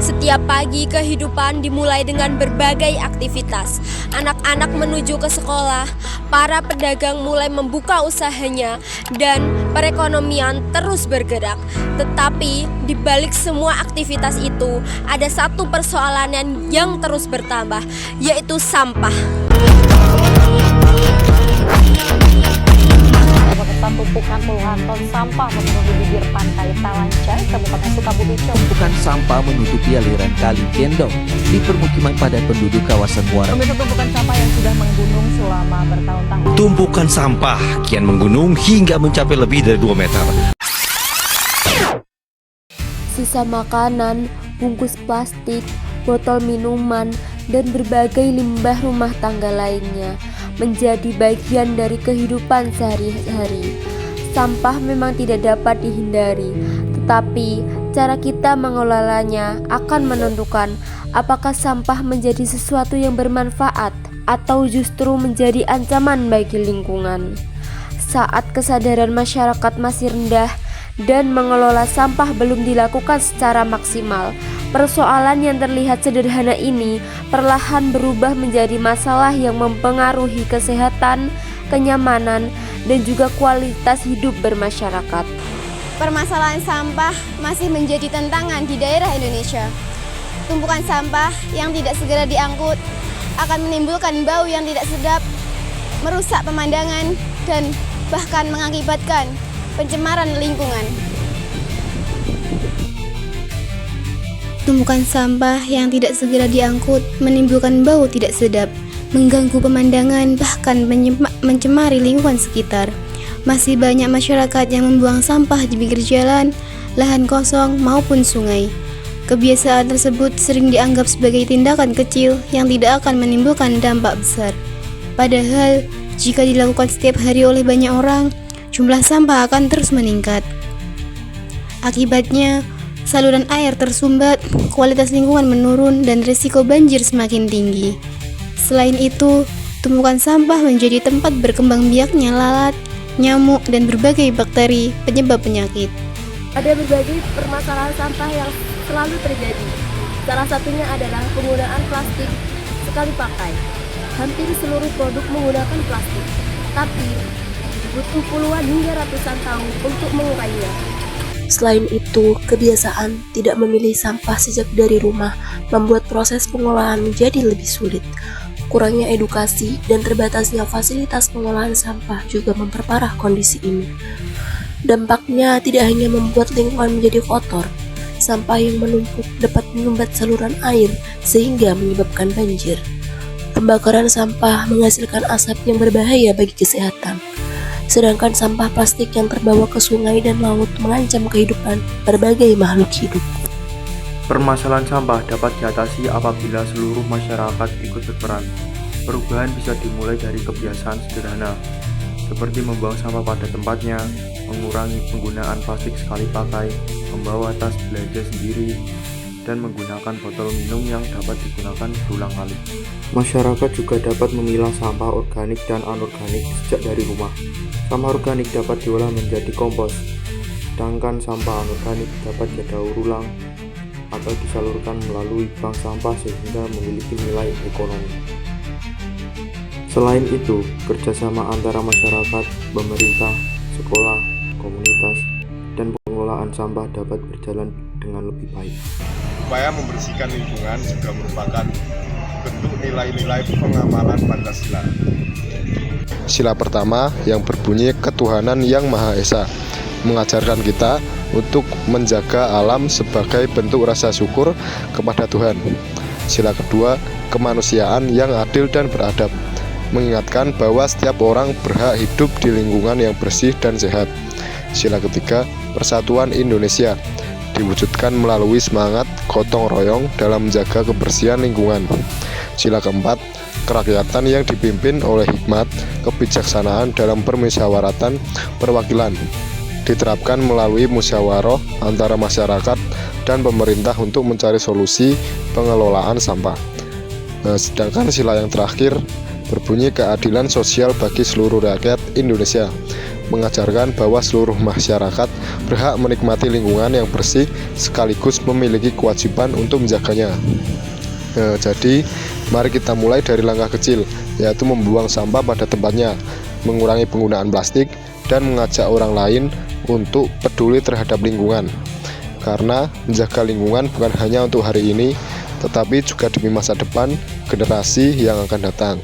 Setiap pagi kehidupan dimulai dengan berbagai aktivitas. Anak-anak menuju ke sekolah, para pedagang mulai membuka usahanya, dan perekonomian terus bergerak. Tetapi di balik semua aktivitas itu, ada satu persoalan yang terus bertambah, yaitu sampah. Tumpukan puluhan ton sampah memenuhi bibir pantai Talanca, Kabupaten Sukabumi. Tumpukan sampah menutupi aliran Kali Gendong di permukiman padat penduduk kawasan Muara. Pemirsa, tumpukan sampah yang sudah menggunung selama bertahun-tahun. Tumpukan sampah kian menggunung hingga mencapai lebih dari 2 meter. Sisa makanan, bungkus plastik, botol minuman, dan berbagai limbah rumah tangga lainnya menjadi bagian dari kehidupan sehari-hari. Sampah memang tidak dapat dihindari, tetapi cara kita mengelolanya akan menentukan apakah sampah menjadi sesuatu yang bermanfaat atau justru menjadi ancaman bagi lingkungan. Saat kesadaran masyarakat masih rendah dan mengelola sampah belum dilakukan secara maksimal, persoalan yang terlihat sederhana ini perlahan berubah menjadi masalah yang mempengaruhi kesehatan, kenyamanan, dan juga kualitas hidup bermasyarakat. Permasalahan sampah masih menjadi tantangan di daerah Indonesia. Tumpukan sampah yang tidak segera diangkut akan menimbulkan bau yang tidak sedap, merusak pemandangan, dan bahkan mengakibatkan pencemaran lingkungan. Tumpukan sampah yang tidak segera diangkut menimbulkan bau tidak sedap, mengganggu pemandangan, bahkan mencemari lingkungan sekitar. Masih banyak masyarakat yang membuang sampah di pinggir jalan, lahan kosong, maupun sungai. Kebiasaan tersebut sering dianggap sebagai tindakan kecil yang tidak akan menimbulkan dampak besar. Padahal, jika dilakukan setiap hari oleh banyak orang, jumlah sampah akan terus meningkat. Akibatnya, saluran air tersumbat, kualitas lingkungan menurun, dan risiko banjir semakin tinggi. Selain itu, tumpukan sampah menjadi tempat berkembang biaknya lalat, nyamuk, dan berbagai bakteri penyebab penyakit. Ada berbagai permasalahan sampah yang selalu terjadi. Salah satunya adalah penggunaan plastik sekali pakai. Hampir seluruh produk menggunakan plastik, tapi butuh puluhan hingga ratusan tahun untuk mengurainya. Selain itu, kebiasaan tidak memilih sampah sejak dari rumah membuat proses pengolahan menjadi lebih sulit. Kurangnya edukasi dan terbatasnya fasilitas pengolahan sampah juga memperparah kondisi ini. Dampaknya tidak hanya membuat lingkungan menjadi kotor, sampah yang menumpuk dapat menyumbat saluran air sehingga menyebabkan banjir. Pembakaran sampah menghasilkan asap yang berbahaya bagi kesehatan. Sedangkan sampah plastik yang terbawa ke sungai dan laut mengancam kehidupan berbagai makhluk hidup. Permasalahan sampah dapat diatasi apabila seluruh masyarakat ikut berperan. Perubahan bisa dimulai dari kebiasaan sederhana, seperti membuang sampah pada tempatnya, mengurangi penggunaan plastik sekali pakai, membawa tas belanja sendiri, dan menggunakan botol minum yang dapat digunakan berulang kali. Masyarakat juga dapat memilah sampah organik dan anorganik sejak dari rumah. Sampah organik dapat diolah menjadi kompos, sedangkan sampah anorganik dapat didaur ulang atau disalurkan melalui bank sampah sehingga memiliki nilai ekonomi. Selain itu, kerjasama antara masyarakat, pemerintah, sekolah, komunitas, dan pengelolaan sampah dapat berjalan dengan lebih baik. Upaya membersihkan lingkungan juga merupakan bentuk nilai-nilai pengamalan Pancasila. Sila pertama yang berbunyi ketuhanan yang Maha Esa mengajarkan kita untuk menjaga alam sebagai bentuk rasa syukur kepada Tuhan. Sila kedua, kemanusiaan yang adil dan beradab, mengingatkan bahwa setiap orang berhak hidup di lingkungan yang bersih dan sehat. Sila ketiga, persatuan Indonesia, diwujudkan melalui semangat gotong royong dalam menjaga kebersihan lingkungan. Sila keempat, kerakyatan yang dipimpin oleh hikmat, kebijaksanaan dalam permusyawaratan perwakilan, diterapkan melalui musyawarah antara masyarakat dan pemerintah untuk mencari solusi pengelolaan sampah. Sedangkan sila yang terakhir berbunyi keadilan sosial bagi seluruh rakyat Indonesia, mengajarkan bahwa seluruh masyarakat berhak menikmati lingkungan yang bersih sekaligus memiliki kewajiban untuk menjaganya. Jadi, mari kita mulai dari langkah kecil, yaitu membuang sampah pada tempatnya, mengurangi penggunaan plastik, dan mengajak orang lain untuk peduli terhadap lingkungan. Karena menjaga lingkungan bukan hanya untuk hari ini, tetapi juga demi masa depan generasi yang akan datang.